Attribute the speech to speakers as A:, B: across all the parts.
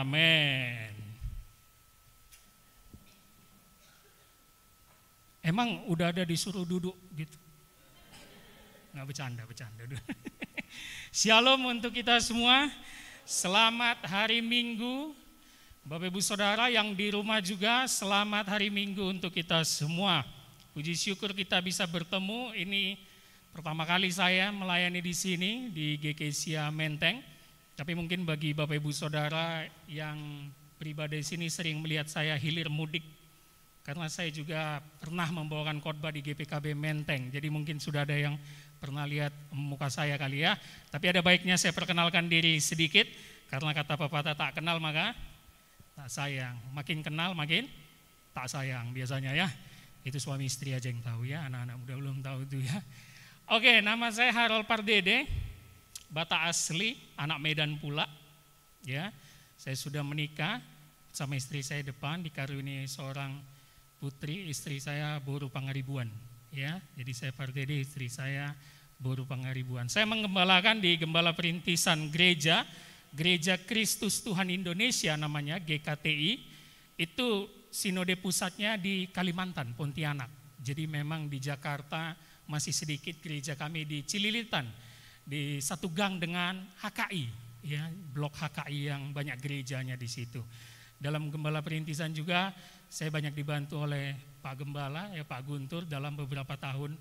A: Amin. Emang udah ada disuruh duduk gitu? Nggak bercanda. Shalom untuk kita semua. Selamat hari Minggu. Bapak Ibu Saudara yang di rumah juga, selamat hari Minggu untuk kita semua. Puji syukur kita bisa bertemu. Ini pertama kali saya melayani di sini di GKSIA Menteng. Tapi mungkin bagi Bapak Ibu Saudara yang pribadi sini sering melihat saya hilir mudik. Karena saya juga pernah membawakan khotbah di GPKB Menteng. Jadi mungkin sudah ada yang pernah lihat muka saya kali ya. Tapi ada baiknya saya perkenalkan diri sedikit. Karena kata pepatah tak kenal maka tak sayang. Makin kenal makin tak sayang biasanya ya. Itu suami istri aja yang tahu ya. Anak-anak muda belum tahu itu ya. Oke, nama saya Harold Pardede. Batak asli, anak Medan pula. Ya, saya sudah menikah sama istri saya depan, dikaruniai seorang putri, istri saya Boru Pangaribuan. Ya, jadi saya Pardede, istri saya Boru Pangaribuan. Saya menggembalakan di Gembala Perintisan Gereja Kristus Tuhan Indonesia namanya GKTI. Itu sinode pusatnya di Kalimantan, Pontianak. Jadi memang di Jakarta masih sedikit gereja kami di Cililitan, di satu gang dengan HKI, ya, blok HKI yang banyak gerejanya di situ. Dalam Gembala Perintisan juga saya banyak dibantu oleh Pak Gembala, ya Pak Guntur dalam beberapa tahun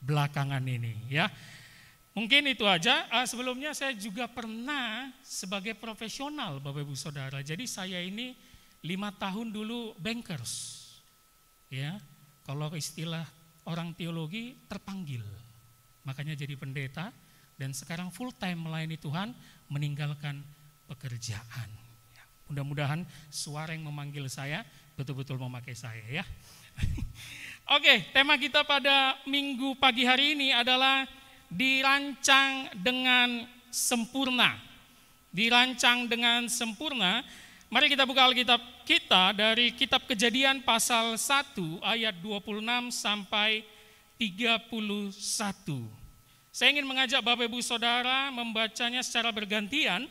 A: belakangan ini, ya. Mungkin itu aja. Sebelumnya saya juga pernah sebagai profesional, Bapak Ibu Saudara. Jadi saya ini 5 tahun dulu bankers, ya. Kalau istilah orang teologi terpanggil, makanya jadi pendeta. Dan sekarang full time melayani Tuhan, meninggalkan pekerjaan. Mudah-mudahan suara yang memanggil saya betul-betul memakai saya ya. Oke, tema kita pada minggu pagi hari ini adalah dirancang dengan sempurna. Dirancang dengan sempurna. Mari kita buka Alkitab kita dari kitab Kejadian pasal 1 ayat 26 sampai 31. Saya ingin mengajak Bapak Ibu Saudara membacanya secara bergantian.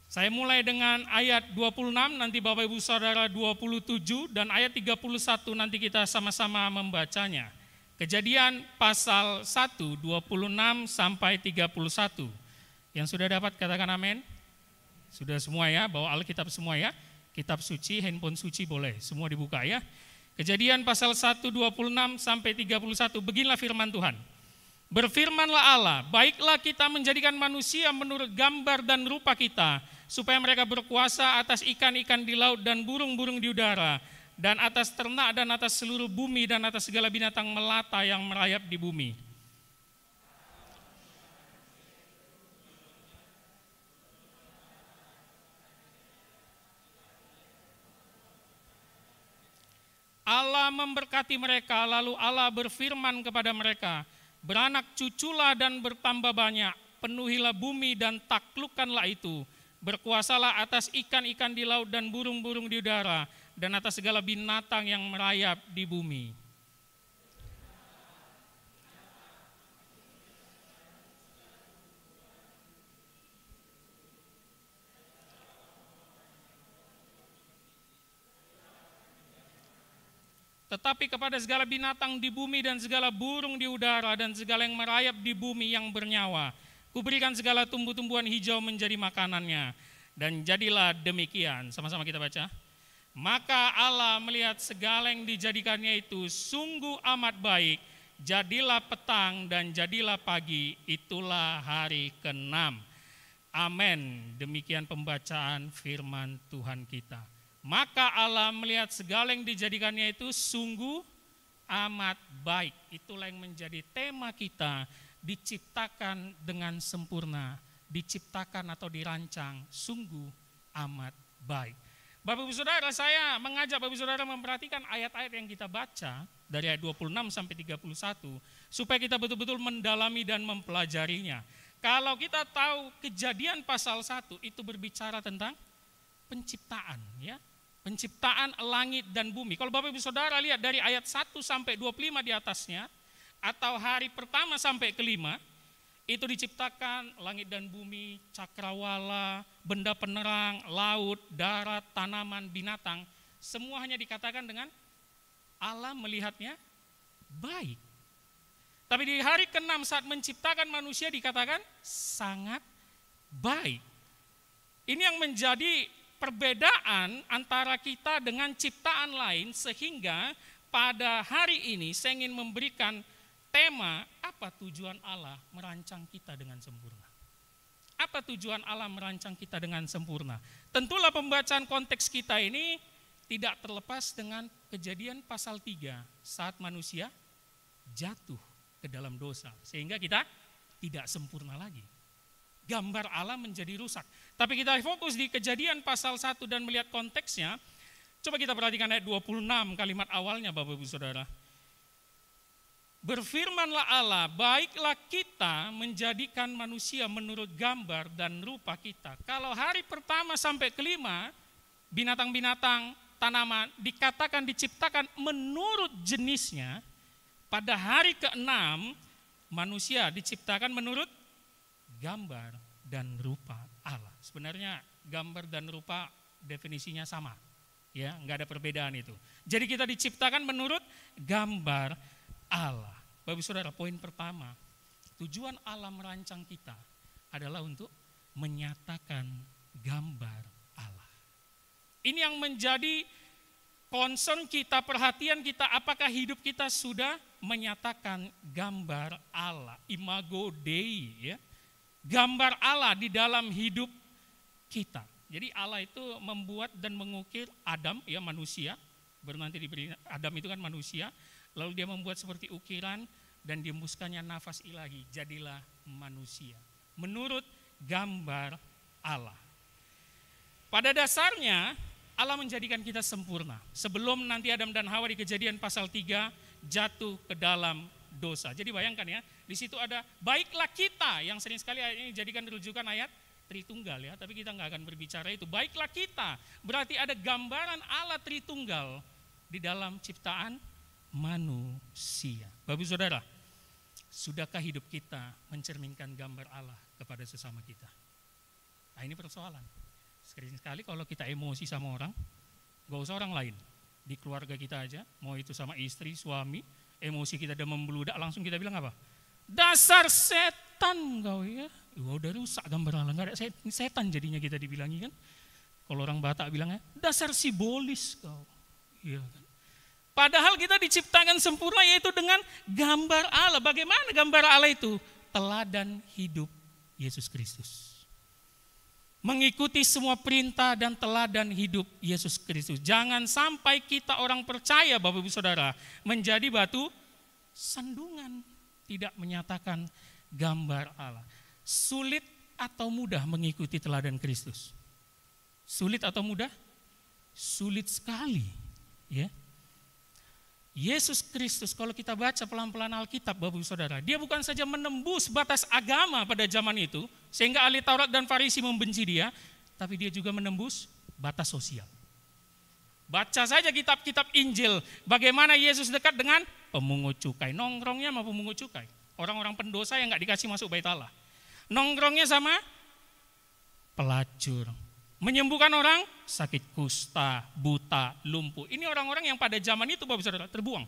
A: Saya mulai dengan ayat 26, nanti Bapak Ibu Saudara 27, dan ayat 31 nanti kita sama-sama membacanya. Kejadian pasal 1, 26 sampai 31. Yang sudah dapat katakan amin. Sudah semua ya, bawa Alkitab semua ya. Kitab suci, handphone suci boleh, semua dibuka ya. Kejadian pasal 1, 26 sampai 31, beginilah firman Tuhan. Berfirmanlah Allah, baiklah kita menjadikan manusia menurut gambar dan rupa kita, supaya mereka berkuasa atas ikan-ikan di laut dan burung-burung di udara, dan atas ternak dan atas seluruh bumi dan atas segala binatang melata yang merayap di bumi. Allah memberkati mereka, lalu Allah berfirman kepada mereka, beranak cuculah dan bertambah banyak, penuhilah bumi dan taklukkanlah itu. Berkuasalah atas ikan-ikan di laut dan burung-burung di udara, dan atas segala binatang yang merayap di bumi. Tetapi kepada segala binatang di bumi dan segala burung di udara dan segala yang merayap di bumi yang bernyawa, kuberikan segala tumbuh-tumbuhan hijau menjadi makanannya. Dan jadilah demikian. Sama-sama kita baca. Maka Allah melihat segala yang dijadikannya itu sungguh amat baik. Jadilah petang dan jadilah pagi, itulah hari ke-6. Amin. Demikian pembacaan firman Tuhan kita. Maka Allah melihat segala yang dijadikannya itu sungguh amat baik. Itulah yang menjadi tema kita, diciptakan dengan sempurna, diciptakan atau dirancang sungguh amat baik. Bapak Ibu Saudara, saya mengajak Bapak Ibu Saudara memperhatikan ayat-ayat yang kita baca dari ayat 26 sampai 31 supaya kita betul-betul mendalami dan mempelajarinya. Kalau kita tahu Kejadian pasal 1 itu berbicara tentang penciptaan ya. Penciptaan langit dan bumi. Kalau Bapak Ibu Saudara lihat dari ayat 1 sampai 25 di atasnya, atau hari pertama sampai kelima, Itu diciptakan langit dan bumi, cakrawala, benda penerang, laut, darat, tanaman, binatang. Semua hanya dikatakan dengan Allah melihatnya baik. Tapi di hari ke-6 saat menciptakan manusia dikatakan sangat baik. Ini yang menjadi perbedaan antara kita dengan ciptaan lain, sehingga pada hari ini saya ingin memberikan tema apa tujuan Allah merancang kita dengan sempurna. Apa tujuan Allah merancang kita dengan sempurna? Tentulah pembacaan konteks kita ini tidak terlepas dengan Kejadian pasal 3 saat manusia jatuh ke dalam dosa. Sehingga kita tidak sempurna lagi. Gambar Allah menjadi rusak. Tapi kita fokus di Kejadian pasal 1 dan melihat konteksnya. Coba kita perhatikan ayat 26 kalimat awalnya Bapak Ibu Saudara. Berfirmanlah Allah, baiklah kita menjadikan manusia menurut gambar dan rupa kita. Kalau hari pertama sampai kelima, binatang-binatang, tanaman dikatakan diciptakan menurut jenisnya, pada hari ke-6 manusia diciptakan menurut gambar dan rupa Allah. Sebenarnya gambar dan rupa definisinya sama, ya, nggak ada perbedaan itu. Jadi kita diciptakan menurut gambar Allah. Bapak Saudara, poin pertama, tujuan Allah merancang kita adalah untuk menyatakan gambar Allah. Ini yang menjadi concern kita, perhatian kita, apakah hidup kita sudah menyatakan gambar Allah, imago Dei, ya. Gambar Allah di dalam hidup kita. Jadi Allah itu membuat dan mengukir Adam, ya, manusia, baru nanti diberi Adam itu kan manusia, lalu dia membuat seperti ukiran dan dihembuskannya nafas ilahi, jadilah manusia menurut gambar Allah. Pada dasarnya Allah menjadikan kita sempurna sebelum nanti Adam dan Hawa di Kejadian pasal 3 jatuh ke dalam dosa. Jadi bayangkan ya, di situ ada baiklah kita, yang sering sekali ayat ini dijadikan rujukan ayat Tritunggal, ya, tapi kita nggak akan berbicara itu. Baiklah kita, berarti ada gambaran Allah Tritunggal di dalam ciptaan manusia. Bapak Saudara, sudahkah hidup kita mencerminkan gambar Allah kepada sesama kita? Nah, ini persoalan. Sering sekali kalau kita emosi sama orang, gak usah orang lain, di keluarga kita aja, mau itu sama istri, suami, emosi kita udah membludak, langsung kita bilang apa? Dasar setan kau, ya. Udah rusak gambar Allah, gak ada setan jadinya kita dibilangi kan. Kalau orang Batak bilangnya, dasar sibolis kau. Iya kan. Padahal kita diciptakan sempurna, yaitu dengan gambar Allah. Bagaimana gambar Allah itu? Teladan hidup Yesus Kristus. Mengikuti semua perintah dan teladan hidup Yesus Kristus. Jangan sampai kita orang percaya, Bapak Ibu Saudara, menjadi batu sandungan, tidak menyatakan gambar Allah. Sulit atau mudah mengikuti teladan Kristus? Sulit atau mudah? Sulit sekali, ya. Yesus Kristus, kalau kita baca pelan-pelan Alkitab, Bapak Ibu Saudara, dia bukan saja menembus batas agama pada zaman itu, sehingga ahli Taurat dan Farisi membenci dia, tapi dia juga menembus batas sosial. Baca saja kitab-kitab Injil, bagaimana Yesus dekat dengan pemungut cukai, nongkrongnya sama pemungut cukai. Orang-orang pendosa yang gak dikasih masuk bait Allah. Nongkrongnya sama pelacur. Menyembuhkan orang sakit kusta, buta, lumpuh. Ini orang-orang yang pada zaman itu Bapak Saudara terbuang,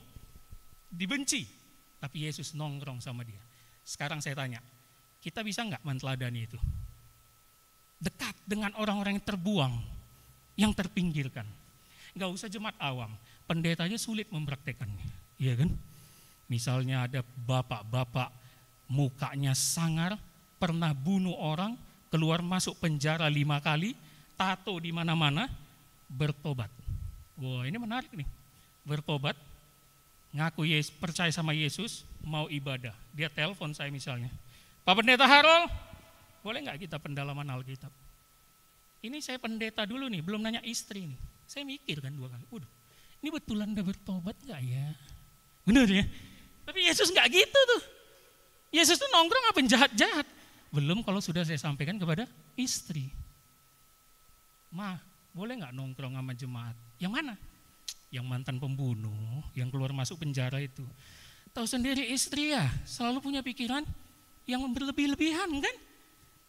A: dibenci. Tapi Yesus nongkrong sama dia. Sekarang saya tanya, kita bisa nggak menteladani itu? Dekat dengan orang-orang yang terbuang, yang terpinggirkan. Nggak usah jemaat awam, pendeta aja sulit mempraktekannya, iya kan? Misalnya ada bapak-bapak mukanya sangar, pernah bunuh orang, keluar masuk penjara 5 kali, tato di mana-mana, bertobat. Wah, ini menarik nih. Bertobat, ngaku Yesus, percaya sama Yesus, mau ibadah. Dia telepon saya misalnya, Pak Pendeta Harold, boleh nggak kita pendalaman Alkitab? Ini saya pendeta dulu nih, belum nanya istri nih. Saya mikir kan 2 kali, waduh, ini betulan udah bertobat nggak ya? Benar ya? Tapi Yesus nggak gitu tuh. Yesus tuh nongkrong apa jahat-jahat. Belum kalau sudah saya sampaikan kepada istri. Ma, boleh nggak nongkrong sama jemaat? Yang mana? Yang mantan pembunuh, yang keluar masuk penjara itu. Tahu sendiri istri ya, selalu punya pikiran yang berlebih-lebihan kan?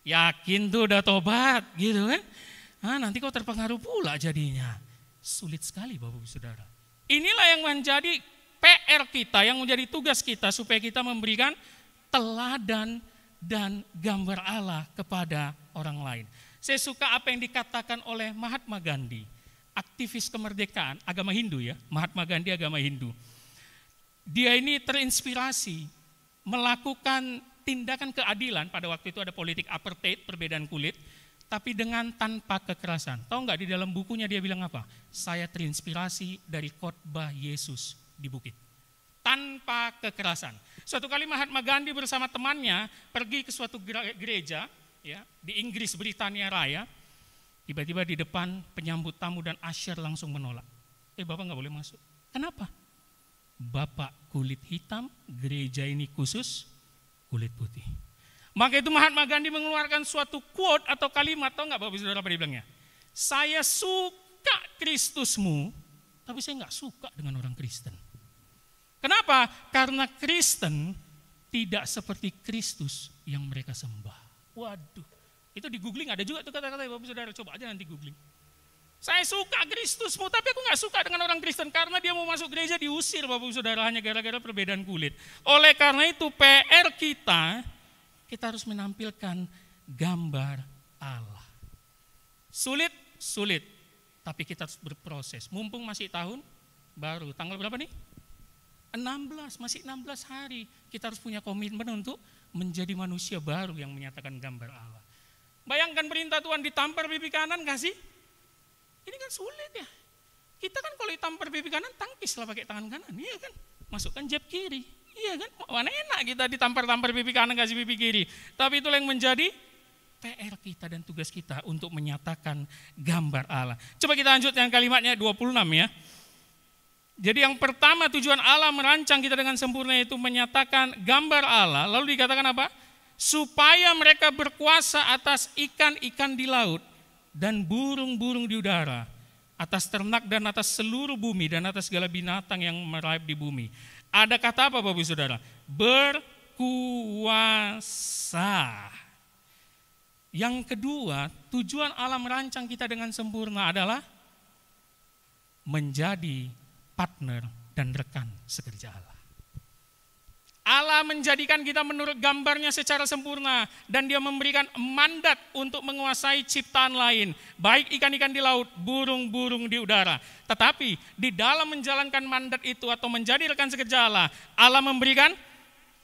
A: Yakin tuh udah tobat gitu kan? Nanti kau terpengaruh pula jadinya. Sulit sekali Bapak Ibu Saudara. Inilah yang menjadi PR kita, yang menjadi tugas kita supaya kita memberikan teladan dan gambar Allah kepada orang lain. Saya suka apa yang dikatakan oleh Mahatma Gandhi, aktivis kemerdekaan agama Hindu ya, Mahatma Gandhi agama Hindu. Dia ini terinspirasi melakukan tindakan keadilan, pada waktu itu ada politik apartheid, perbedaan kulit, tapi dengan tanpa kekerasan. Tahu nggak di dalam bukunya dia bilang apa? Saya terinspirasi dari khotbah Yesus di bukit. Tanpa kekerasan. Suatu kali Mahatma Gandhi bersama temannya pergi ke suatu gereja ya, di Inggris Britania Raya. Tiba-tiba di depan penyambut tamu dan usher langsung menolak. Bapak nggak boleh masuk. Kenapa? Bapak kulit hitam, gereja ini khusus kulit putih. Maka itu Mahatma Gandhi mengeluarkan suatu quote atau kalimat, tahu nggak Bapak Saudara apa dia bilangnya? Saya suka Kristusmu, tapi saya nggak suka dengan orang Kristen. Kenapa? Karena Kristen tidak seperti Kristus yang mereka sembah. Waduh, itu di googling ada juga tuh kata-kata Bapak Saudara, coba aja nanti googling. Saya suka Kristusmu, tapi aku nggak suka dengan orang Kristen karena dia mau masuk gereja diusir Bapak Saudara hanya gara-gara perbedaan kulit. Oleh karena itu PR kita harus menampilkan gambar Allah. Sulit, tapi kita harus berproses. Mumpung masih tahun baru, tanggal berapa nih? 16, masih 16 hari. Kita harus punya komitmen untuk menjadi manusia baru yang menyatakan gambar Allah. Bayangkan perintah Tuhan ditampar pipi kanan gak sih? Ini kan sulit ya. Kita kan kalau ditampar pipi kanan, tangkislah pakai tangan kanan, iya kan? Masukkan jab kiri, iya kan? Mana enak kita ditampar-tampar pipi kanan kasih pipi kiri. Tapi itulah yang menjadi PR kita dan tugas kita untuk menyatakan gambar Allah. Coba kita lanjutkan kalimatnya 26 ya. Jadi yang pertama tujuan Allah merancang kita dengan sempurna itu menyatakan gambar Allah. Lalu dikatakan apa? Supaya mereka berkuasa atas ikan-ikan di laut dan burung-burung di udara, atas ternak dan atas seluruh bumi dan atas segala binatang yang merayap di bumi. Ada kata apa Bapak Saudara? Berkuasa. Yang kedua, tujuan Allah merancang kita dengan sempurna adalah menjadi partner dan rekan sekerja Allah. Allah menjadikan kita menurut gambarnya secara sempurna dan dia memberikan mandat untuk menguasai ciptaan lain, baik ikan-ikan di laut, burung-burung di udara. Tetapi di dalam menjalankan mandat itu atau menjadi rekan sekerja Allah, Allah memberikan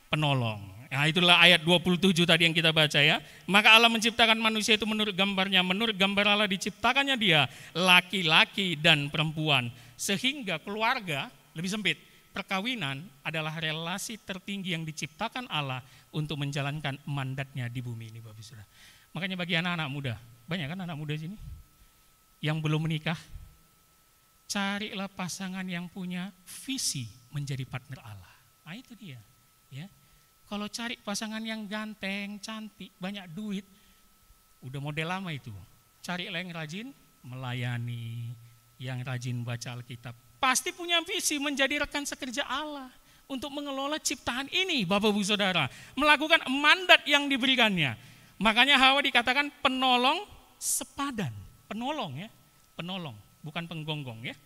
A: penolong. Nah, itulah ayat 27 tadi yang kita baca ya. Maka Allah menciptakan manusia itu menurut gambarnya, menurut gambar Allah diciptakannya dia, laki-laki dan perempuan. Sehingga keluarga lebih sempit. Perkawinan adalah relasi tertinggi yang diciptakan Allah untuk menjalankan mandatnya di bumi ini Bapak Saudara. Makanya bagi anak-anak muda, banyak kan anak muda sini yang belum menikah, carilah pasangan yang punya visi menjadi partner Allah. Nah itu dia. Ya. Kalau cari pasangan yang ganteng, cantik, banyak duit, udah model lama itu. Carilah yang rajin melayani, yang rajin baca Alkitab. Pasti punya visi menjadi rekan sekerja Allah untuk mengelola ciptaan ini Bapak Ibu Saudara. Melakukan mandat yang diberikannya. Makanya Hawa dikatakan penolong sepadan. Penolong ya, penolong, bukan penggonggong ya.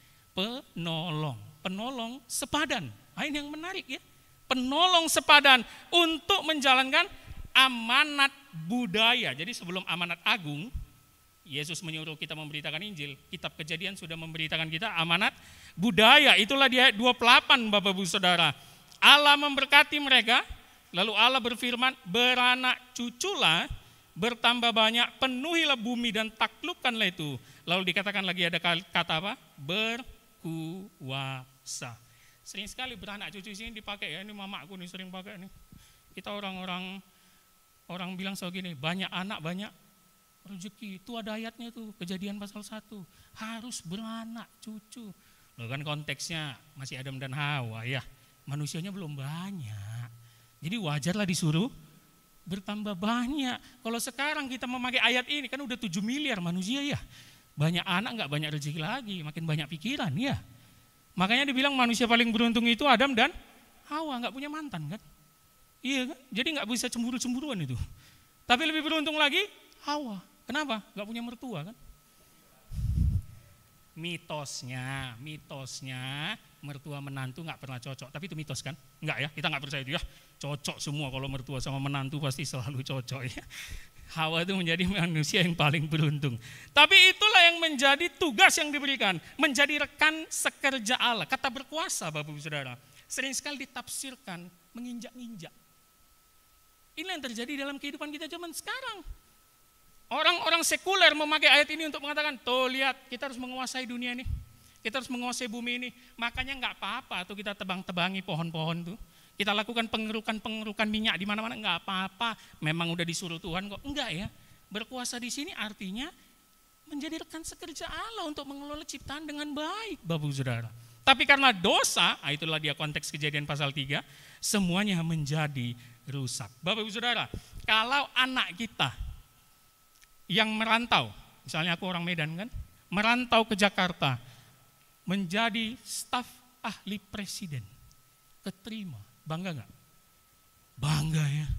A: Penolong sepadan. Nah, ini yang menarik ya. Penolong sepadan untuk menjalankan amanat budaya. Jadi sebelum amanat agung, Yesus menyuruh kita memberitakan Injil, kitab Kejadian sudah memberitakan kita amanat budaya. Itulah di ayat 28 Bapak Ibu Saudara. Allah memberkati mereka, lalu Allah berfirman, beranak cuculah, bertambah banyak, penuhilah bumi dan taklukkanlah itu. Lalu dikatakan lagi ada kata apa? Berkuasa. Sering sekali beranak cucu sini dipakai ya, ini mamaku nih sering pakai nih. Kita orang bilang begini, banyak anak banyak rezeki. Itu ada ayatnya tuh, Kejadian pasal 1. Harus beranak cucu. Loh kan konteksnya masih Adam dan Hawa ya. Manusianya belum banyak. Jadi wajarlah disuruh bertambah banyak. Kalau sekarang kita memakai ayat ini kan udah 7 miliar manusia ya. Banyak anak enggak banyak rezeki lagi, makin banyak pikiran ya. Makanya dibilang manusia paling beruntung itu Adam dan Hawa, enggak punya mantan kan. Iya kan? Jadi nggak bisa cemburu-cemburuan itu. Tapi lebih beruntung lagi Hawa. Kenapa? Nggak punya mertua kan? Mitosnya mertua menantu nggak pernah cocok. Tapi itu mitos kan? Nggak ya, kita nggak percaya itu ya. Cocok semua kalau mertua sama menantu pasti selalu cocok ya. Hawa itu menjadi manusia yang paling beruntung. Tapi itulah yang menjadi tugas yang diberikan. Menjadi rekan sekerja Allah. Kata berkuasa Bapak Ibu Saudara. Sering sekali ditafsirkan menginjak-injak. Ini yang terjadi dalam kehidupan kita zaman sekarang. Orang-orang sekuler memakai ayat ini untuk mengatakan, tuh lihat kita harus menguasai dunia ini. Kita harus menguasai bumi ini. Makanya nggak apa-apa tuh kita tebang-tebangi pohon-pohon tuh. Kita lakukan pengerukan minyak di mana-mana, nggak apa-apa. Memang udah disuruh Tuhan kok. Enggak ya. Berkuasa di sini artinya menjadi rekan sekerja Allah untuk mengelola ciptaan dengan baik, Bapak Ibu Saudara. Tapi karena dosa, itulah dia konteks Kejadian pasal 3, semuanya menjadi rusak. Bapak Ibu Saudara, kalau anak kita yang merantau, misalnya aku orang Medan kan, merantau ke Jakarta, menjadi staf ahli presiden, keterima, bangga nggak? Bangga ya.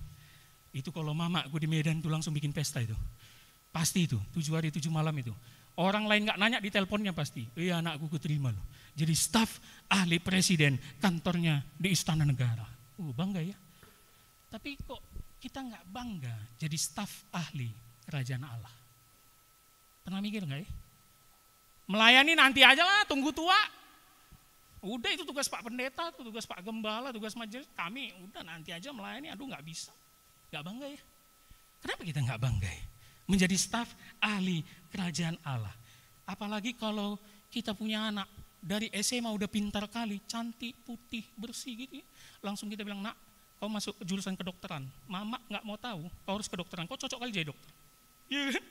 A: Itu kalau mama aku di Medan tuh langsung bikin pesta itu. Pasti itu, 7 hari 7 malam itu. Orang lain nggak nanya di teleponnya pasti, iya anakku keterima loh. Jadi staf ahli presiden, kantornya di Istana Negara. Bangga ya. Tapi kok kita nggak bangga jadi staf ahli kerajaan Allah? Pernah mikir nggak ya? Melayani nanti aja lah, tunggu tua. Udah itu tugas Pak Pendeta, itu tugas Pak Gembala, tugas majelis. Kami udah nanti aja melayani, aduh nggak bisa. Nggak bangga ya? Kenapa kita nggak bangga ya? Menjadi staf ahli kerajaan Allah. Apalagi kalau kita punya anak dari SMA udah pintar kali, cantik, putih, bersih gitu ya. Langsung kita bilang, nak, kau masuk jurusan kedokteran. Mama nggak mau tahu, kau harus kedokteran. Kau cocok kali jadi dokter. Iya kan?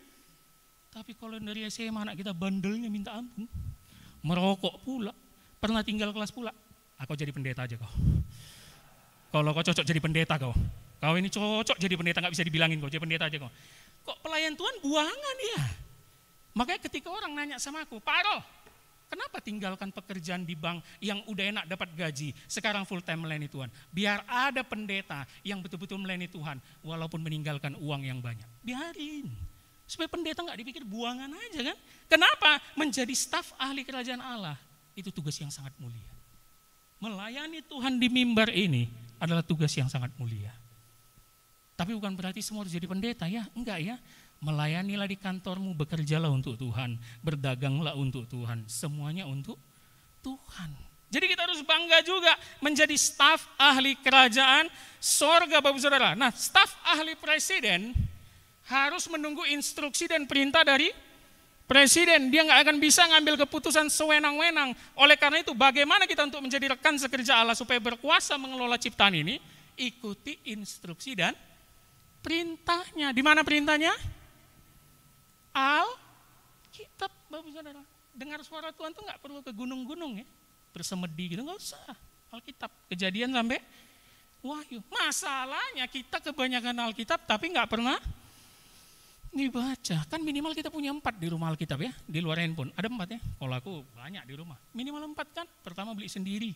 A: Tapi kalau dari SMA anak kita bandelnya minta ampun, merokok pula, pernah tinggal kelas pula. Kau jadi pendeta aja kau. Kalau kau cocok jadi pendeta kau ini cocok jadi pendeta, nggak bisa dibilangin kau jadi pendeta aja kau. Kok pelayan Tuhan buangan ya? Makanya ketika orang nanya sama aku, Pak Aro, kenapa tinggalkan pekerjaan di bank yang udah enak dapat gaji, sekarang full time melayani Tuhan? Biar ada pendeta yang betul-betul melayani Tuhan, walaupun meninggalkan uang yang banyak. Biarin. Supaya pendeta nggak dipikir buangan aja kan? Kenapa? Menjadi staf ahli kerajaan Allah, itu tugas yang sangat mulia. Melayani Tuhan di mimbar ini adalah tugas yang sangat mulia. Tapi bukan berarti semua harus jadi pendeta ya, enggak ya. Melayanilah di kantormu, bekerjalah untuk Tuhan, berdaganglah untuk Tuhan, semuanya untuk Tuhan. Jadi kita harus bangga juga menjadi staf ahli kerajaan sorga Bapak Saudara. Nah, staf ahli presiden harus menunggu instruksi dan perintah dari presiden. Dia nggak akan bisa ngambil keputusan sewenang-wenang. Oleh karena itu bagaimana kita untuk menjadi rekan sekerja Allah supaya berkuasa mengelola ciptaan ini? Ikuti instruksi dan perintahnya. Di mana perintahnya? Alkitab, Bapak Saudara. Dengar suara Tuhan tuh nggak perlu ke gunung-gunung ya, bersemedi gitu, nggak usah. Alkitab, Kejadian sampai Wahyu. Masalahnya kita kebanyakan Alkitab tapi nggak pernah dibaca. Kan minimal kita punya 4 di rumah Alkitab ya, di luar handphone. Ada 4 ya, kalau aku banyak di rumah. Minimal 4 kan, pertama beli sendiri.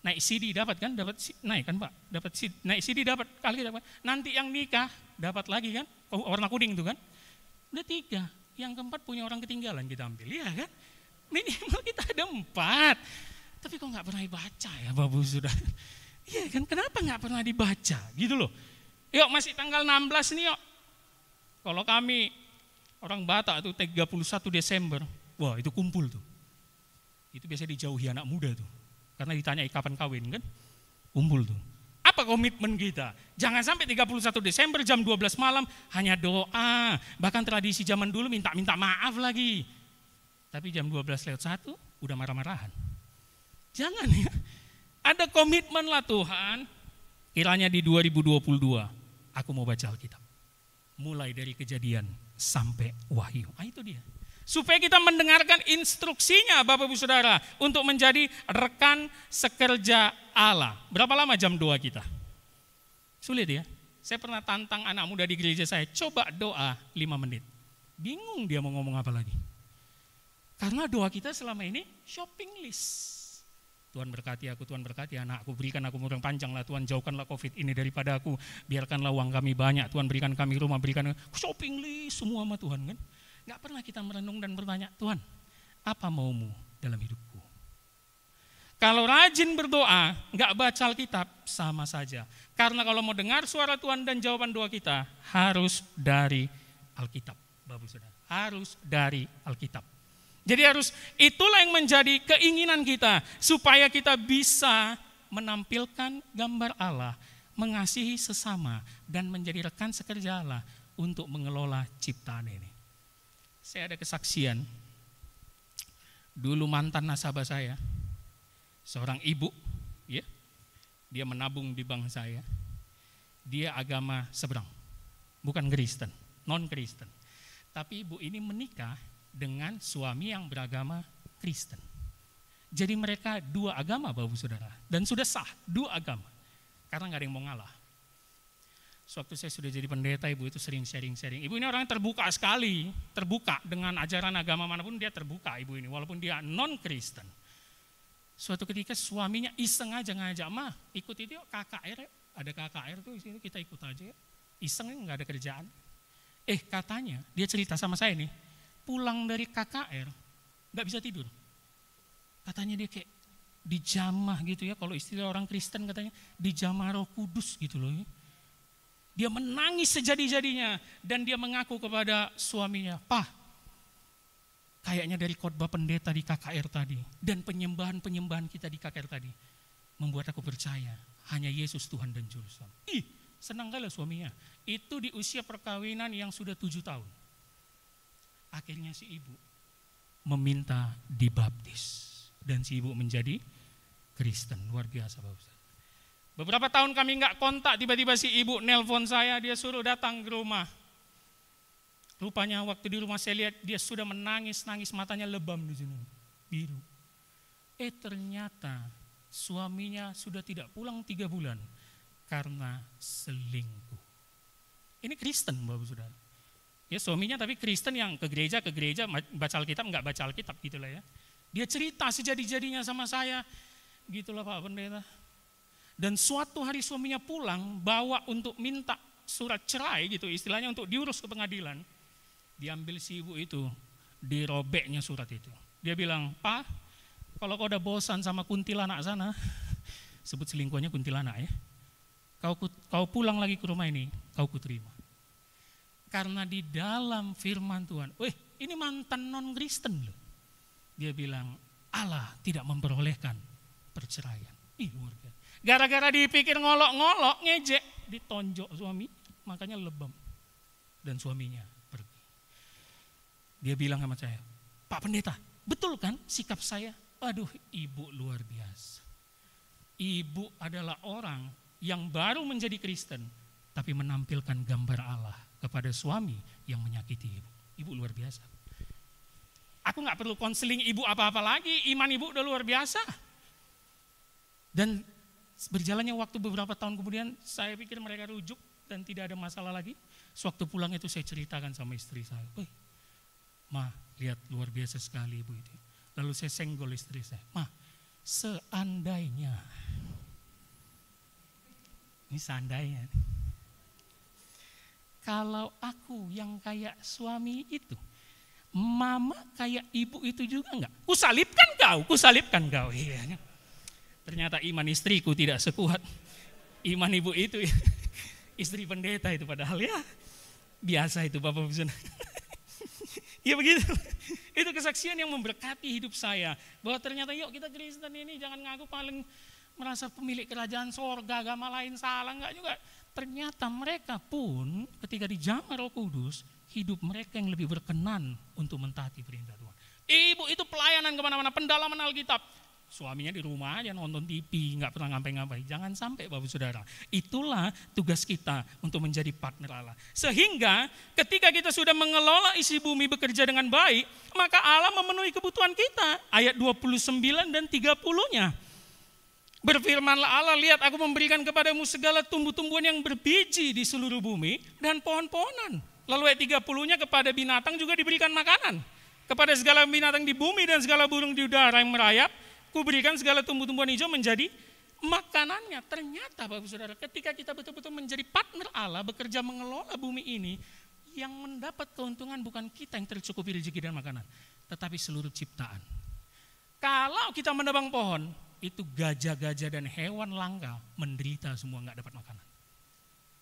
A: Naik CD dapat kan, naik kan Pak, dapat CD, naik CD dapat kali dapat. Nanti yang nikah dapat lagi kan, warna kuning itu kan. Udah 3, yang keempat punya orang ketinggalan kita ambil, ya kan? Minimal kita ada 4. Tapi kok nggak pernah dibaca ya Bapak Sudah? Iya kan, kenapa nggak pernah dibaca gitu loh? Yuk masih tanggal 16 nih yuk. Kalau kami orang Batak itu 31 Desember, wah itu kumpul tuh. Itu biasanya dijauhi anak muda tuh. Karena ditanya kapan kawin kan, kumpul tuh. Apa komitmen kita? Jangan sampai 31 Desember jam 12 malam hanya doa. Bahkan tradisi zaman dulu minta maaf lagi. Tapi jam 12:01 udah marah-marahan. Jangan ya. Ada komitmen lah Tuhan. Kiranya di 2022 aku mau baca Alkitab. Mulai dari Kejadian sampai Wahyu. Itu dia. Supaya kita mendengarkan instruksinya Bapak Ibu Saudara untuk menjadi rekan sekerja Allah. Berapa lama jam doa kita? Sulit ya. Saya pernah tantang anak muda di gereja saya, coba doa 5 menit. Bingung dia mau ngomong apa lagi. Karena doa kita selama ini shopping list. Tuhan berkati aku, Tuhan berkati anakku, berikan aku umur yang panjang lah Tuhan, jauhkanlah COVID ini daripada aku, biarkanlah uang kami banyak, Tuhan berikan kami rumah, berikan shopping list semua sama Tuhan kan. Gak pernah kita merenung dan bertanya, Tuhan apa maumu dalam hidupku? Kalau rajin berdoa, gak baca Alkitab, sama saja. Karena kalau mau dengar suara Tuhan dan jawaban doa kita, harus dari Alkitab, Bapak Saudara, harus dari Alkitab. Jadi itulah yang menjadi keinginan kita, supaya kita bisa menampilkan gambar Allah, mengasihi sesama, dan menjadi rekan sekerja Allah untuk mengelola ciptaan ini. Saya ada kesaksian, dulu mantan nasabah saya, seorang ibu, ya, dia menabung di bank saya, dia agama seberang, bukan Kristen, non-Kristen. Tapi ibu ini menikah dengan suami yang beragama Kristen. Jadi mereka dua agama Bapak Saudara, dan sudah sah dua agama, karena gak ada yang mau ngalah. Sewaktu saya sudah jadi pendeta, ibu itu sering sharing-sharing. Ibu ini orang yang terbuka sekali, terbuka dengan ajaran agama manapun dia terbuka ibu ini, walaupun dia non-Kristen. Suatu ketika suaminya iseng aja ngajak, "Ma, ikut itu yuk KKR, ada KKR tuh di situ, kita ikut aja." Iseng, nggak ada kerjaan. Katanya dia cerita sama saya nih, pulang dari KKR nggak bisa tidur. Katanya dia kayak dijamah gitu ya, kalau istilah orang Kristen katanya dijamah Roh Kudus gitu loh. Dia menangis sejadi-jadinya dan dia mengaku kepada suaminya, "Pak, kayaknya dari khotbah pendeta di KKR tadi dan penyembahan-penyembahan kita di KKR tadi membuat aku percaya hanya Yesus Tuhan dan Juru Selamat." Senang kali suaminya. Itu di usia perkawinan yang sudah 7 tahun. Akhirnya si ibu meminta dibaptis dan si ibu menjadi Kristen. Luar biasa Bapak. Beberapa tahun kami nggak kontak, tiba-tiba si ibu nelpon saya, dia suruh datang ke rumah. Rupanya waktu di rumah saya lihat dia sudah menangis, matanya lebam di sini, biru. Ternyata suaminya sudah tidak pulang 3 bulan karena selingkuh. Ini Kristen Bapak Saudara. Ya suaminya tapi Kristen yang ke gereja, baca Alkitab, nggak baca Alkitab gitulah ya. Dia cerita sejadi-jadinya sama saya, gitulah Pak Pendeta. Dan suatu hari suaminya pulang, bawa untuk minta surat cerai gitu, istilahnya untuk diurus ke pengadilan. Diambil si ibu itu, dirobeknya surat itu. Dia bilang, "Pak, kalau kau udah bosan sama kuntilanak sana," sebut selingkuhnya kuntilanak ya, kau pulang lagi ke rumah ini, kau kuterima. Karena di dalam firman Tuhan, ini mantan non-Kristen loh. Dia bilang, Allah tidak memperbolehkan perceraian. Luar biasa. Gara-gara dipikir ngolok-ngolok, ngejek, ditonjok suami, makanya lebam. Dan suaminya pergi. Dia bilang sama saya, "Pak Pendeta, betul kan sikap saya?" Aduh, ibu luar biasa. Ibu adalah orang yang baru menjadi Kristen, tapi menampilkan gambar Allah kepada suami yang menyakiti ibu. Ibu luar biasa. Aku gak perlu konseling ibu apa-apa lagi, iman ibu udah luar biasa. Dan berjalannya waktu beberapa tahun kemudian, saya pikir mereka rujuk dan tidak ada masalah lagi. Sewaktu pulang itu saya ceritakan sama istri saya, "Ma, lihat luar biasa sekali ibu itu." Lalu saya senggol istri saya, "Ma, seandainya," ini seandainya, "kalau aku yang kayak suami itu, mama kayak ibu itu juga enggak? Kusalibkan kau. Iya. Ternyata iman istriku tidak sekuat iman ibu itu. Istri pendeta itu padahal ya biasa itu Bapak Ibu. Ya begitu. Itu kesaksian yang memberkati hidup saya. Bahwa ternyata yuk kita Kristen ini jangan ngaku paling merasa pemilik kerajaan sorga, agama lain salah, enggak juga. Ternyata mereka pun ketika dijamah Roh Kudus, hidup mereka yang lebih berkenan untuk mentaati perintah Tuhan. Ibu itu pelayanan kemana-mana, pendalaman Alkitab. Suaminya di rumah aja nonton TV, nggak pernah ngapain-ngapain. Jangan sampai Bapak Saudara. Itulah tugas kita untuk menjadi partner Allah. Sehingga ketika kita sudah mengelola isi bumi bekerja dengan baik, maka Allah memenuhi kebutuhan kita. Ayat 29 dan 30-nya. Berfirmanlah Allah, "Lihat aku memberikan kepadamu segala tumbuh-tumbuhan yang berbiji di seluruh bumi dan pohon-pohonan." Lalu ayat 30-nya, kepada binatang juga diberikan makanan. Kepada segala binatang di bumi dan segala burung di udara yang merayap, kuberikan segala tumbuh-tumbuhan hijau menjadi makanannya. Ternyata Bapak Saudara, ketika kita betul-betul menjadi partner Allah, bekerja mengelola bumi ini, yang mendapat keuntungan bukan kita yang tercukupi rezeki dan makanan, tetapi seluruh ciptaan. Kalau kita menebang pohon, itu gajah-gajah dan hewan langka menderita semua, nggak dapat makanan.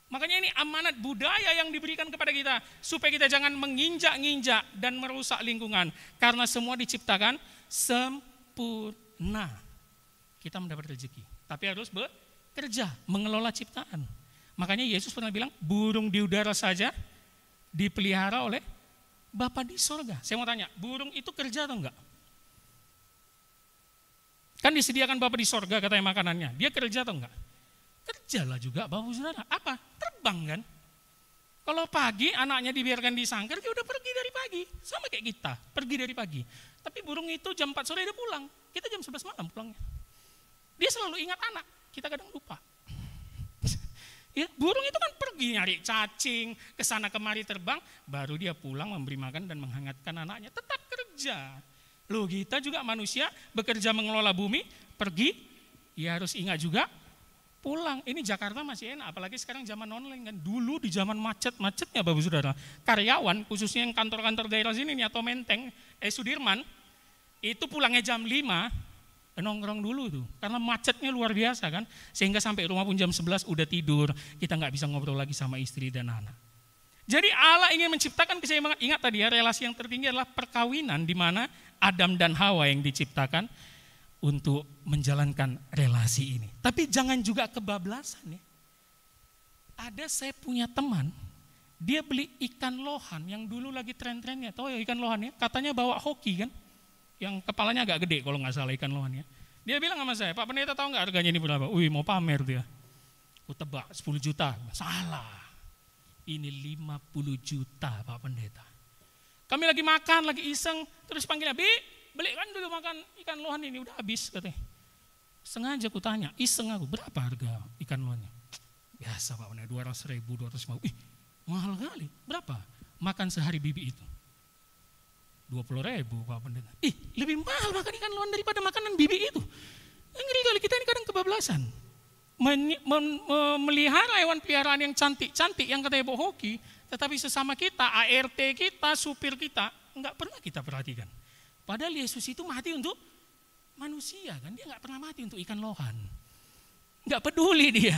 A: Makanya ini amanat budaya yang diberikan kepada kita, supaya kita jangan menginjak-injak dan merusak lingkungan, karena semua diciptakan sempurna. Kita mendapat rezeki, tapi harus bekerja mengelola ciptaan. Makanya Yesus pernah bilang, burung di udara saja dipelihara oleh Bapa di sorga. Saya mau tanya, burung itu kerja atau enggak? Kan disediakan Bapa di sorga katanya makanannya. Dia kerja atau enggak? Kerjalah juga Bapak Saudara. Apa? Terbang kan? Kalau pagi anaknya dibiarkan di sangkar, dia udah pergi dari pagi. Sama kayak kita, pergi dari pagi. Tapi burung itu jam 4 sore dia pulang. Kita jam 11 malam pulangnya. Dia selalu ingat anak, kita kadang lupa. Ya, burung itu kan pergi nyari cacing, kesana kemari terbang, baru dia pulang memberi makan dan menghangatkan anaknya. Tetap kerja. Loh, kita juga manusia bekerja mengelola bumi, pergi, ya harus ingat juga pulang. Ini Jakarta masih enak, apalagi sekarang zaman online kan. Dulu di zaman macet-macetnya Bapak Saudara, karyawan khususnya yang kantor-kantor daerah sini nih, atau Menteng, Sudirman, itu pulangnya jam 5, nongkrong dulu tuh, karena macetnya luar biasa kan, sehingga sampai rumah pun jam 11 udah tidur, kita nggak bisa ngobrol lagi sama istri dan anak. Jadi Allah ingin menciptakan keseimbangan. Ingat tadi ya, relasi yang tertinggi adalah perkawinan, di mana Adam dan Hawa yang diciptakan untuk menjalankan relasi ini. Tapi jangan juga kebablasan ya. Ada saya punya teman, dia beli ikan lohan yang dulu lagi tren-trennya, tahu ya ikan lohan ya, katanya bawa hoki kan, yang kepalanya agak gede kalau nggak salah ikan lohannya. Dia bilang sama saya, Pak Pendeta tahu nggak harganya ini berapa? Wih, mau pamer dia. Aku tebak 10 juta. Salah. Ini 50 juta Pak Pendeta. Kami lagi makan, lagi iseng, terus panggilnya, Bi, beli kan dulu makan ikan lohan ini, udah habis katanya. Sengaja aku tanya, iseng aku, berapa harga ikan lohannya? Biasa Pak Pendeta, 200.000, 250. Ih, mahal kali. Berapa? Makan sehari bibi itu. 20.000 Pak Pendeta. Ih, lebih mahal makan ikan lohan daripada makanan bibi itu. Ngeri kali, kita ini kadang kebablasan. Melihara hewan peliharaan yang cantik-cantik yang katanya bawa hoki, tetapi sesama kita, ART kita, supir kita, enggak pernah kita perhatikan. Padahal Yesus itu mati untuk manusia kan, dia enggak pernah mati untuk ikan lohan. Enggak peduli dia.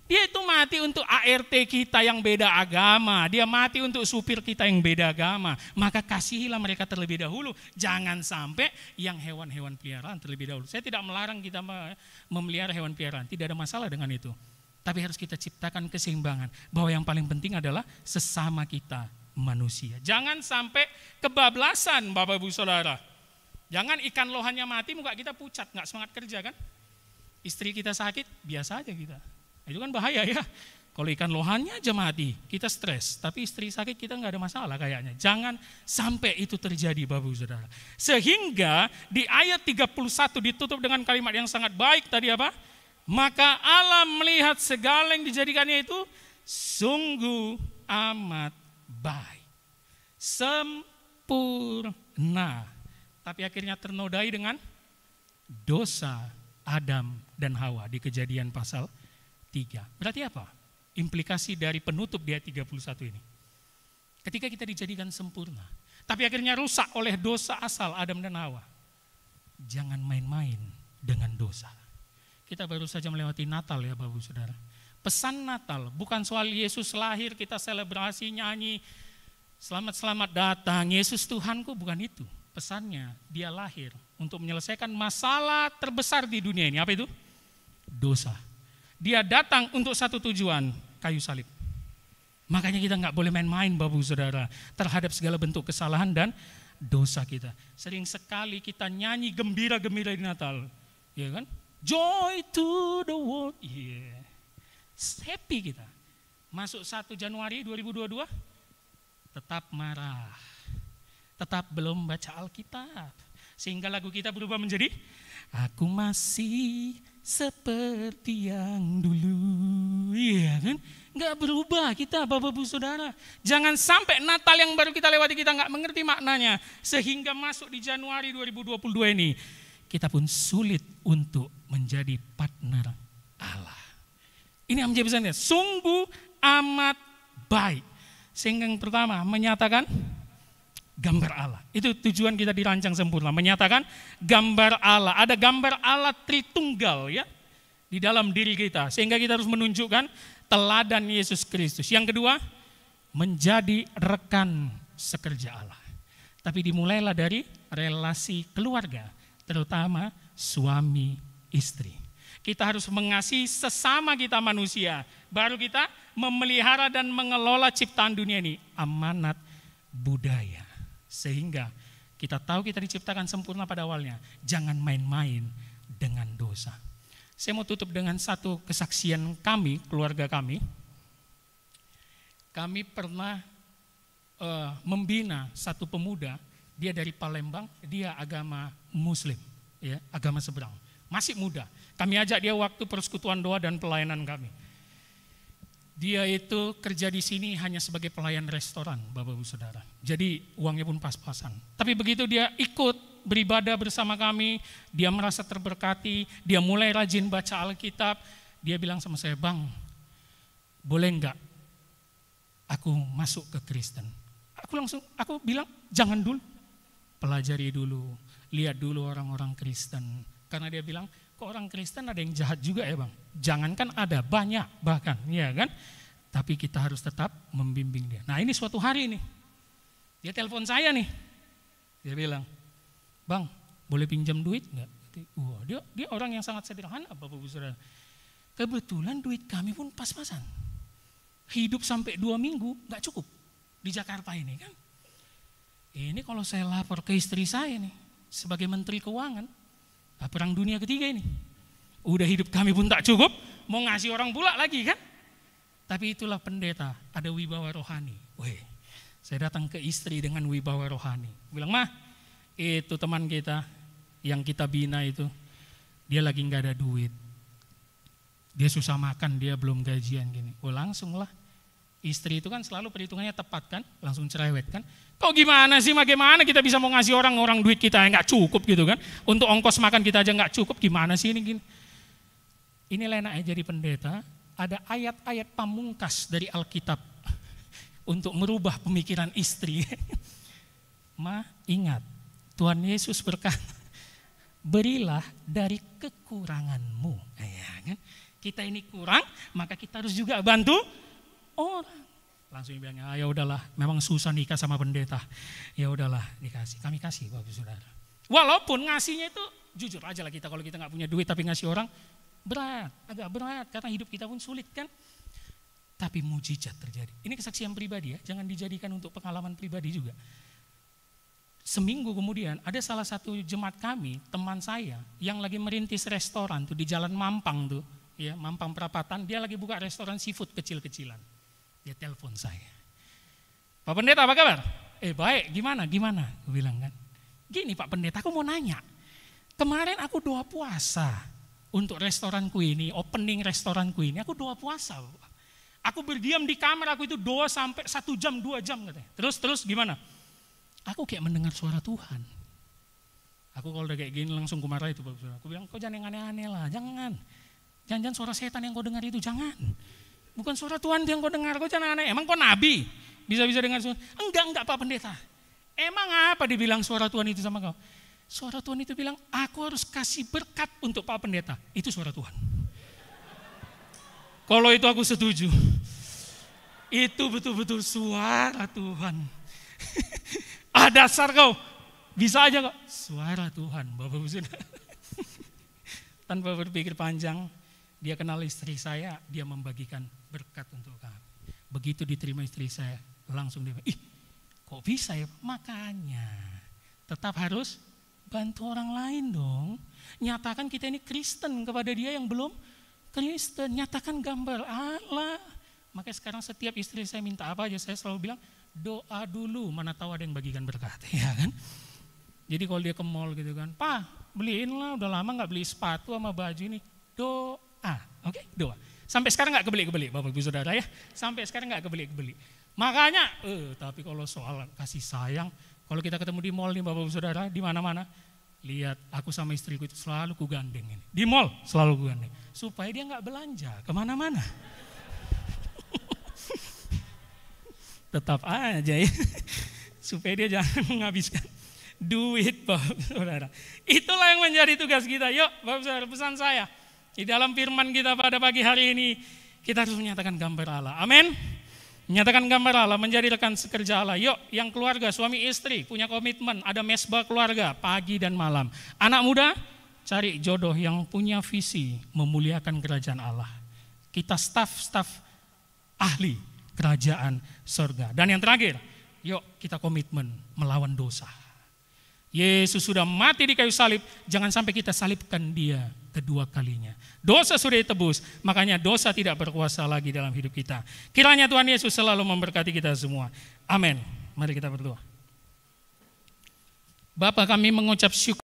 A: Dia itu mati untuk ART kita yang beda agama. Dia mati untuk supir kita yang beda agama. Maka kasihilah mereka terlebih dahulu. Jangan sampai yang hewan-hewan peliharaan terlebih dahulu. Saya tidak melarang kita memelihara hewan peliharaan. Tidak ada masalah dengan itu. Tapi harus kita ciptakan keseimbangan. Bahwa yang paling penting adalah sesama kita manusia. Jangan sampai kebablasan Bapak Ibu Saudara. Jangan ikan lohannya mati, muka kita pucat, nggak semangat kerja kan. Istri kita sakit, biasa aja kita. Itu kan bahaya ya. Kalau ikan lohannya aja mati, kita stres. Tapi istri sakit kita nggak ada masalah kayaknya. Jangan sampai itu terjadi Bapak Ibu Saudara. Sehingga di ayat 31 ditutup dengan kalimat yang sangat baik tadi apa? Maka Allah melihat segala yang dijadikannya itu sungguh amat baik. Sempurna. Tapi akhirnya ternodai dengan dosa Adam dan Hawa di Kejadian pasal 3. Berarti apa? Implikasi dari penutup di ayat 31 ini. Ketika kita dijadikan sempurna, tapi akhirnya rusak oleh dosa asal Adam dan Hawa. Jangan main-main dengan dosa. Kita baru saja melewati Natal ya Bapak Saudara. Pesan Natal bukan soal Yesus lahir, kita selebrasi, nyanyi, selamat-selamat datang, Yesus Tuhanku, bukan itu. Pesannya, dia lahir untuk menyelesaikan masalah terbesar di dunia ini. Apa itu? Dosa. Dia datang untuk satu tujuan, kayu salib. Makanya kita nggak boleh main-main Bapak Saudara terhadap segala bentuk kesalahan dan dosa kita. Sering sekali kita nyanyi gembira-gembira di Natal, ya kan? Joy to the world, yeah. Happy kita. Masuk 1 Januari 2022, tetap marah, tetap belum baca Alkitab, sehingga lagu kita berubah menjadi aku masih seperti yang dulu, iya kan? Nggak berubah kita Bapak Ibu Saudara. Jangan sampai Natal yang baru kita lewati kita nggak mengerti maknanya, sehingga masuk di Januari 2022 ini kita pun sulit untuk menjadi partner Allah. Ini yang menjadi pesannya, sungguh amat baik. Sehingga yang pertama menyatakan gambar Allah. Itu tujuan kita dirancang sempurna, menyatakan gambar Allah. Ada gambar Allah Tritunggal ya di dalam diri kita. Sehingga kita harus menunjukkan teladan Yesus Kristus. Yang kedua, menjadi rekan sekerja Allah. Tapi dimulailah dari relasi keluarga, terutama suami istri. Kita harus mengasihi sesama kita manusia. Baru kita memelihara dan mengelola ciptaan dunia ini. Amanat budaya. Sehingga kita tahu kita diciptakan sempurna pada awalnya. Jangan main-main dengan dosa. Saya mau tutup dengan satu kesaksian kami, keluarga kami. Kami pernah membina satu pemuda. Dia dari Palembang, dia agama Muslim, ya, agama seberang. Masih muda. Kami ajak dia waktu persekutuan doa dan pelayanan kami. Dia itu kerja di sini hanya sebagai pelayan restoran, Bapak Ibu Saudara. Jadi uangnya pun pas-pasan. Tapi begitu dia ikut beribadah bersama kami, dia merasa terberkati, dia mulai rajin baca Alkitab. Dia bilang sama saya, "Bang, boleh enggak aku masuk ke Kristen?" Aku bilang, "Jangan dulu. Pelajari dulu, lihat dulu orang-orang Kristen." Karena dia bilang, kok orang Kristen ada yang jahat juga ya Bang? Jangankan ada, banyak bahkan, ya kan? Tapi kita harus tetap membimbing dia. Nah ini suatu hari nih, dia telepon saya nih. Dia bilang, "Bang, boleh pinjam duit enggak?" Wah, dia orang yang sangat sederhana Bapak Ibu Saudara. Kebetulan duit kami pun pas-pasan. Hidup sampai 2 minggu enggak cukup di Jakarta ini kan. Ini kalau saya lapor ke istri saya nih, sebagai Menteri Keuangan, perang dunia ketiga ini. Udah hidup kami pun tak cukup, mau ngasih orang pula lagi kan. Tapi itulah pendeta, ada wibawa rohani. Weh, saya datang ke istri dengan wibawa rohani. Bilang, "Mah, itu teman kita yang kita bina itu, dia lagi nggak ada duit. Dia susah makan, dia belum gajian gini." Oh langsung lah. Istri itu kan selalu perhitungannya tepat kan, langsung cerewet kan. Kok gimana sih, bagaimana kita bisa mau ngasih orang duit kita yang nggak cukup gitu kan. Untuk ongkos makan kita aja nggak cukup, gimana sih ini gini. Inilah enaknya jadi pendeta, ada ayat-ayat pamungkas dari Alkitab untuk merubah pemikiran istri. "Ma, ingat, Tuhan Yesus berkata, berilah dari kekuranganmu." Ya, kan? Kita ini kurang, maka kita harus juga bantu orang. Langsung bilang, "Ya udahlah, memang susah nikah sama pendeta. Ya udahlah, dikasih." Kami kasih Bapak Saudara. Walaupun ngasihnya itu jujur aja lah kita, kalau kita nggak punya duit tapi ngasih orang berat, agak berat karena hidup kita pun sulit kan. Tapi mujizat terjadi. Ini kesaksian pribadi ya, jangan dijadikan untuk pengalaman pribadi juga. Seminggu kemudian ada salah satu jemaat kami, teman saya yang lagi merintis restoran tuh di Jalan Mampang tuh, ya Mampang Perapatan, dia lagi buka restoran seafood kecil-kecilan. Dia telepon saya, "Pak Pendeta apa kabar?" Baik, gimana? Aku bilang kan, "Gini Pak Pendeta, aku mau nanya. Kemarin aku doa puasa untuk restoranku ini, opening restoranku ini, aku doa puasa. Aku berdiam di kamar, aku itu doa sampai 1 jam, 2 jam katanya. Terus gimana? Aku kayak mendengar suara Tuhan." Aku kalau udah kayak gini langsung kumarah itu Bapak Saudara. Aku bilang, "Kau jangan yang aneh-aneh lah, jangan suara setan yang kau dengar itu, jangan. Bukan suara Tuhan yang kau dengar, kau jangan aneh. Emang kau nabi? Bisa-bisa dengar suara?" Enggak Pak Pendeta. "Emang apa dibilang suara Tuhan itu sama kau?" "Suara Tuhan itu bilang, aku harus kasih berkat untuk Pak Pendeta." Itu suara Tuhan. Kalau itu aku setuju. Itu betul-betul suara Tuhan. Dasar kau. Bisa aja kok. Suara Tuhan, Bapak Ibu Saudara. Tanpa berpikir panjang, dia kenal istri saya, dia membagikan berkat untuk kami. Begitu diterima istri saya, langsung dia, "Ih, kok bisa ya?" Makanya tetap harus bantu orang lain dong. Nyatakan kita ini Kristen kepada dia yang belum Kristen. Nyatakan gambar Allah. Makanya sekarang setiap istri saya minta apa aja, saya selalu bilang, doa dulu, mana tahu ada yang bagikan berkat. Ya kan? Jadi kalau dia ke mall gitu kan, "Pak, beliin lah, udah lama gak beli sepatu sama baju ini." Doa, oke, doa. Sampai sekarang gak kebeli-kebeli Bapak Ibu Saudara ya. Sampai sekarang gak kebeli-kebeli. Makanya, tapi kalau soal kasih sayang, kalau kita ketemu di mall nih Bapak Ibu Saudara, di mana-mana, Lihat, aku sama istriku itu selalu kugandeng ini. Di mall selalu kugandeng. Supaya dia nggak belanja kemana-mana. Tetap aja ya. Supaya dia jangan menghabiskan duit, Bapak Saudara. Itulah yang menjadi tugas kita. Yuk, Bapak Saudara, pesan saya. Di dalam firman kita pada pagi hari ini, kita harus menyatakan gambar Allah. Amin. Menyatakan gambar Allah, menjadi rekan sekerja Allah. Yuk, yang keluarga, suami istri, punya komitmen, ada mesbah keluarga, pagi dan malam. Anak muda, cari jodoh yang punya visi memuliakan kerajaan Allah. Kita staf ahli kerajaan surga. Dan yang terakhir, yuk kita komitmen melawan dosa. Yesus sudah mati di kayu salib, jangan sampai kita salibkan dia kedua kalinya. Dosa sudah ditebus, makanya dosa tidak berkuasa lagi dalam hidup kita. Kiranya Tuhan Yesus selalu memberkati kita semua. Amin. Mari kita berdoa. Bapa, kami mengucap syukur